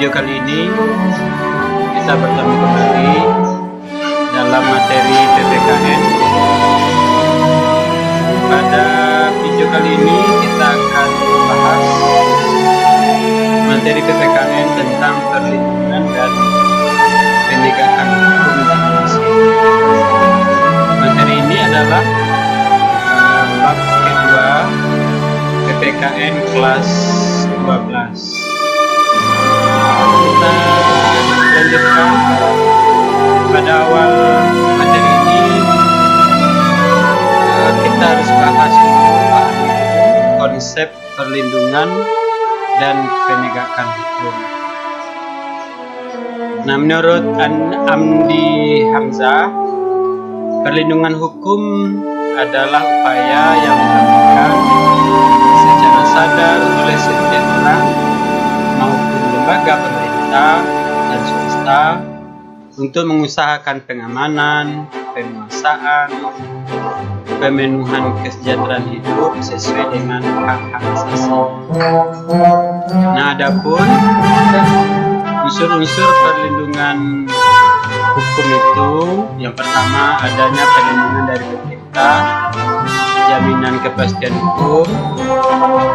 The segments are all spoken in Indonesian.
video kali ini kita bertemu kembali dalam materi PPKN. Pada video kali ini kita akan membahas materi PPKN tentang perlindungan dan penegakan hukum di Indonesia. Materi ini adalah bab kedua PPKN kelas 12. Kita lanjutkan. Pada awal materi ini kita harus bahas konsep perlindungan dan penegakan hukum. Nah, menurut Amdi Hamzah, perlindungan hukum adalah upaya yang dilakukan secara sadar oleh setiap orang maupun lembaga pemerintah dan swasta untuk mengusahakan pengamanan, penguasaan, pemenuhan kesejahteraan hidup sesuai dengan hak-hak asasi. Nah, adapun unsur-unsur perlindungan hukum itu, yang pertama adanya perlindungan dari pemerintah, jaminan kepastian hukum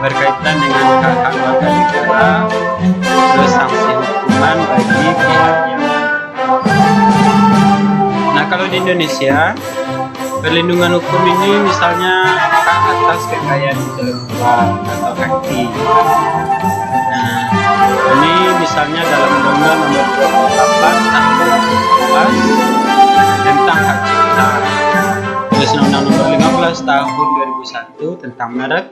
berkaitan dengan hak-hak warga negara, terus sanksi hukuman bagi pihak yang. Nah, kalau di Indonesia, perlindungan hukum ini misalnya hak atas kekayaan intelektual atau hakki. Nah, ini misalnya dalam Undang-Undang Nomor 28 Tahun 2012 tentang hak cipta, terus Undang-Undang Nomor 15 Tahun 2001 tentang merek,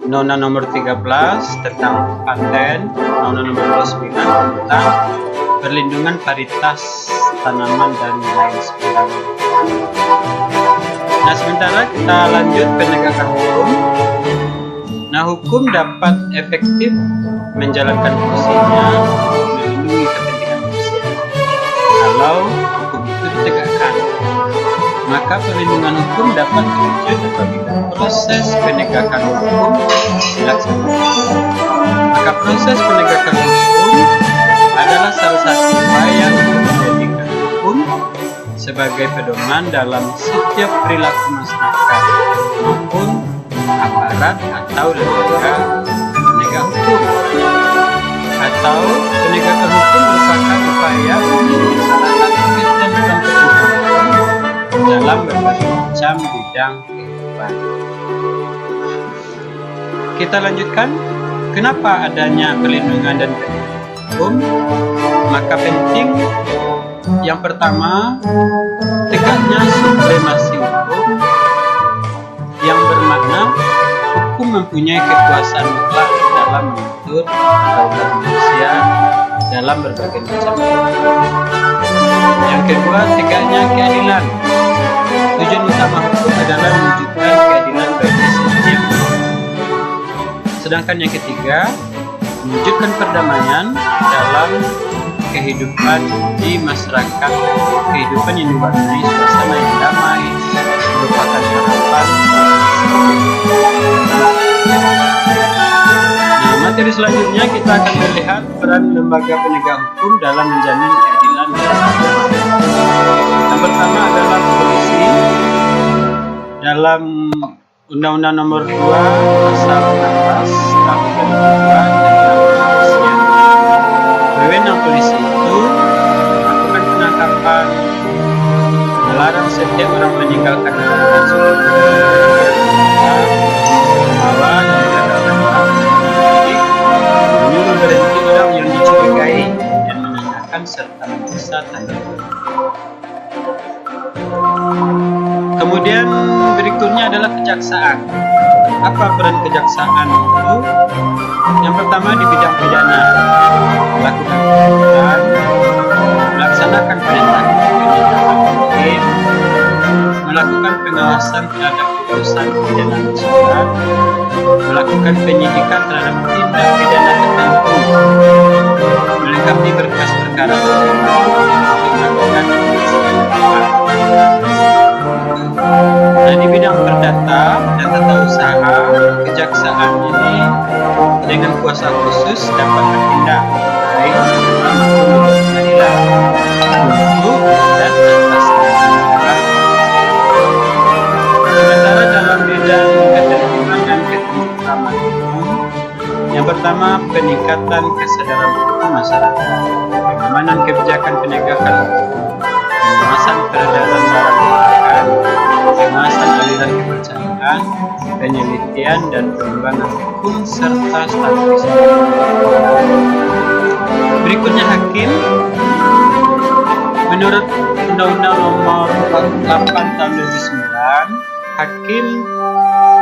Undang-Undang Nomor 13 tentang paten, Undang-Undang Nomor 29 tentang perlindungan paritas tanaman dan lain sebagainya. Nah, sementara kita lanjut penegakan hukum. Nah, hukum dapat efektif menjalankan fungsinya melindungi kepentingan manusia kalau hukum itu ditegakkan. Maka perlindungan hukum dapat terwujud apabila proses penegakan hukum dilaksanakan. Maka proses penegakan hukum adalah salah satu upaya untuk menjadikan hukum sebagai pedoman dalam setiap perilaku masyarakat maupun aparat atau lembaga penegak hukum. Atau penegakan hukum merupakan upaya untuk melaksanakan ketentuan hukum dalam berbagai macam bidang kehidupan. Kita lanjutkan. Kenapa adanya perlindungan dan penegakan hukum? Maka penting, yang pertama, tegaknya supremasi hukum, yang bermakna hukum mempunyai kekuasaan mutlak dalam mengatur hak manusia dalam berbagai macam. Yang kedua, tegaknya keadilan. Tujuan utama hukum adalah mewujudkan keadilan bagi setiap orang. Sedangkan yang ketiga, mewujudkan perdamaian dalam kehidupan di masyarakat, kehidupan yang diwarnai suasana yang damai merupakan harapan. Nah, materi selanjutnya kita akan melihat peran lembaga penegak hukum dalam menjamin keadilan dan perdamaian. Yang pertama adalah polisi. Dalam Undang-Undang Nomor 2 Pasal 16 Tahun 2002 tentang kepolisian, wewenang polisi itu melakukan penangkapan, melarang setiap orang meninggalkan lingkungan melawan, mengagalkan orang terjadi, menyuruh berhenti orang yang dicurigai, dan menanyakan serta memeriksa tanda. Kemudian berikutnya adalah kejaksaan. Apa peran kejaksaan itu? Yang pertama di bidang pidana, melakukan penuntutan, melaksanakan perintah hakim, melakukan pengawasan terhadap putusan pidana nasional, melakukan penyidikan terhadap tindak pidana tertentu, melengkapi berkas perkara, melakukan Nah, di bidang perdata dan tata usaha, kejaksaan ini dengan kuasa khusus dapat bertindak baik di dalam maupun di luar pengadilan untuk dan atas negara. Sementara dalam bidang ketertiban dan ketentraman umum, yang pertama peningkatan kesadaran hukum masyarakat, pengamanan kebijakan penegakan hukum, pengawasan peredaran barang bawaan, pengawasan aliran kepercayaan, penelitian dan pengembangan hukum serta statistik. Berikutnya hakim. Menurut Undang-Undang Nomor 48 Tahun 2009, hakim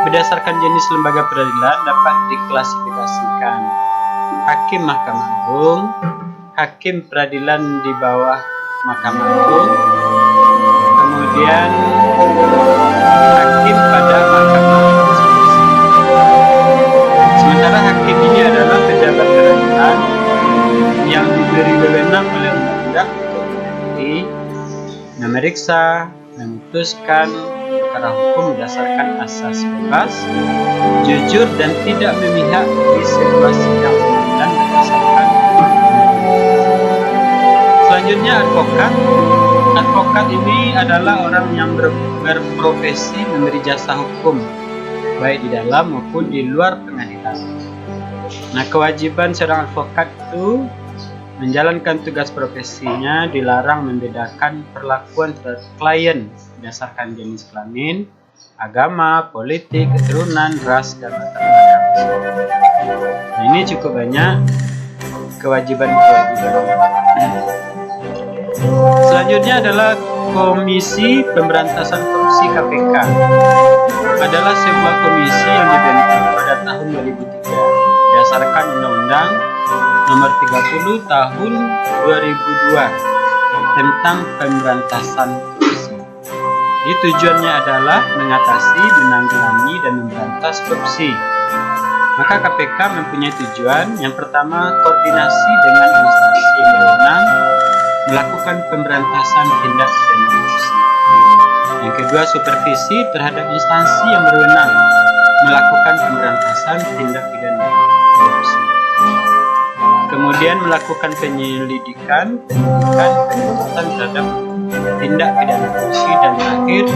berdasarkan jenis lembaga peradilan dapat diklasifikasikan: hakim Mahkamah Agung, hakim peradilan di bawah Mahkamah Agung, kemudian hakim pada Mahkamah Konstitusi. Sementara hakim ini adalah pejabat peradilan yang diberi wewenang oleh undang-undang untuk memeriksa, memutuskan perkara hukum berdasarkan asas bebas, jujur dan tidak memihak di sebuah sidang pengadilan berdasarkan. Selanjutnya advokat. Advokat ini adalah orang yang berprofesi memberi jasa hukum, baik di dalam maupun di luar pengadilan. Nah, kewajiban seorang advokat itu menjalankan tugas profesinya, dilarang membedakan perlakuan terhadap klien berdasarkan jenis kelamin, agama, politik, keturunan, ras, dan latar belakang. Nah, ini cukup banyak kewajiban-kewajiban. Selanjutnya adalah Komisi Pemberantasan Korupsi KPK. Adalah sebuah komisi yang dibentuk pada tahun 2003 berdasarkan Undang-Undang Nomor 30 Tahun 2002 tentang pemberantasan korupsi. Jadi tujuannya adalah mengatasi, menanggulangi, dan memberantas korupsi. Maka KPK mempunyai tujuan yang pertama, koordinasi dengan instansi yang berwenang melakukan pemberantasan tindak pidana korupsi. Yang kedua, supervisi terhadap instansi yang berwenang melakukan pemberantasan tindak pidana korupsi. Kemudian melakukan penyelidikan, penuntutan terhadap tindak pidana korupsi, dan terakhir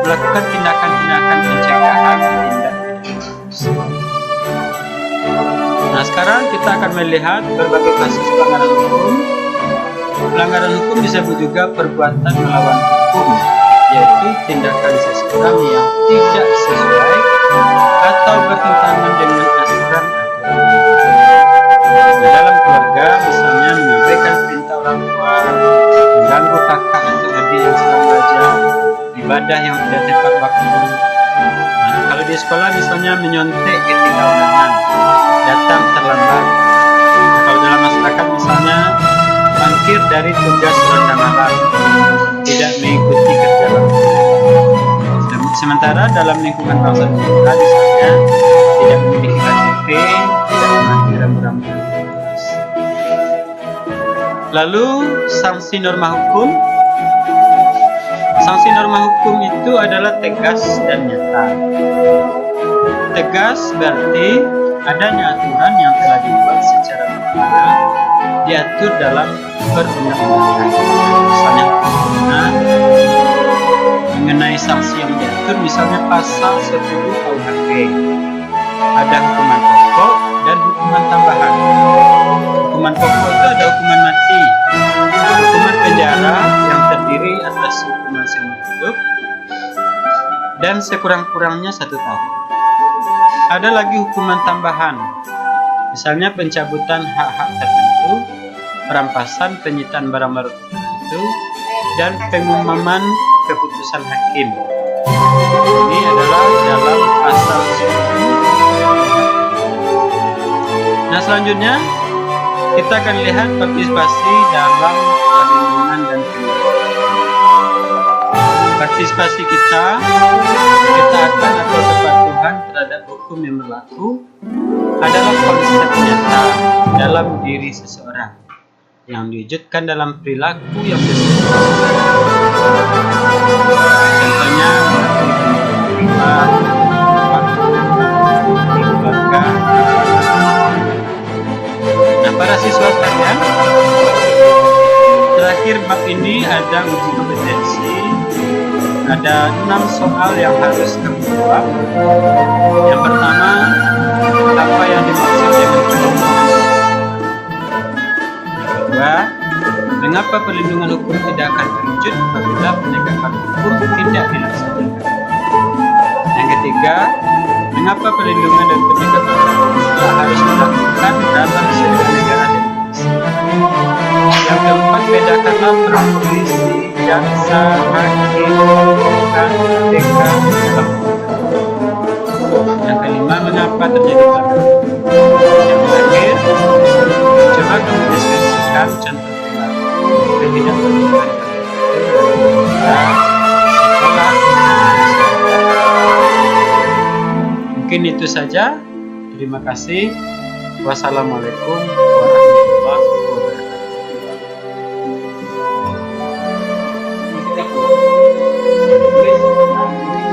melakukan tindakan-tindakan pencegahan tindak pidana korupsi. Nah, sekarang kita akan melihat berbagai kasus pelanggaran hukum. Pelanggaran hukum disebut juga perbuatan melawan hukum, yaitu tindakan seseorang yang tidak sesuai atau bertentangan dengan aturan. Dalam keluarga, misalnya mengabaikan perintah orang tua, mengganggu kakak atau adik yang sedang belajar, ibadah yang tidak tepat waktu. Nah, kalau di sekolah misalnya menyontek ketika ulangan, datang terlambat. Nah, kalau dalam masyarakat misalnya mangkir dari tugas ronda malam, tidak mengikuti kerja bakti. Sementara dalam lingkungan bangsa kita misalnya tidak memiliki KTP, tidak memiliki rambu-rambu. Lalu sanksi norma hukum. Sanksi norma hukum itu adalah tegas dan nyata. Tegas berarti adanya aturan yang telah dibuat secara berbeda, diatur dalam perundang-undangan. Misalnya mengenai sanksi yang diatur, misalnya pasal 10 KUHP, ada hukuman pokok dan hukuman tambahan. Hukuman pokok itu ada hukuman mati, hukuman penjara yang terdiri atas hukuman seumur hidup dan sekurang-kurangnya 1 tahun. Ada lagi hukuman tambahan, misalnya pencabutan hak-hak tertentu, perampasan, penyitaan barang-barang tertentu, dan pengumuman keputusan hakim. Ini adalah dalam pasal 10. Nah, selanjutnya kita akan lihat partisipasi dalam perlindungan dan pendidikan. Partisipasi kita akan atau kepatuhan terhadap hukum yang berlaku adalah konsep nyata dalam diri seseorang yang diwujudkan dalam perilaku yang sesuai. Contohnya keluarga. Nah, para siswa sekalian, pada uji kompetensi ada 6 soal yang harus kamu jawab. Yang pertama, apa yang dimaksud dengan perlindungan? Yang kedua, mengapa perlindungan hukum tidak akan terwujud apabila penegakan hukum tidak dilaksanakan? Yang ketiga, mengapa perlindungan dan penegakan hukum harus dilakukan dalam sebuah negara demokrasi? Yang keempat, bedakanlah peran polisi, jaksa, hakim, dan KPK dalam hukum. Yang kelima, mengapa terjadi pelanggaran? Yang terakhir, coba kamu deskripsikan contoh tidak perlindungan sekolah. Mungkin itu saja. Terima kasih. Wassalamualaikum warahmatullahi wabarakatuh.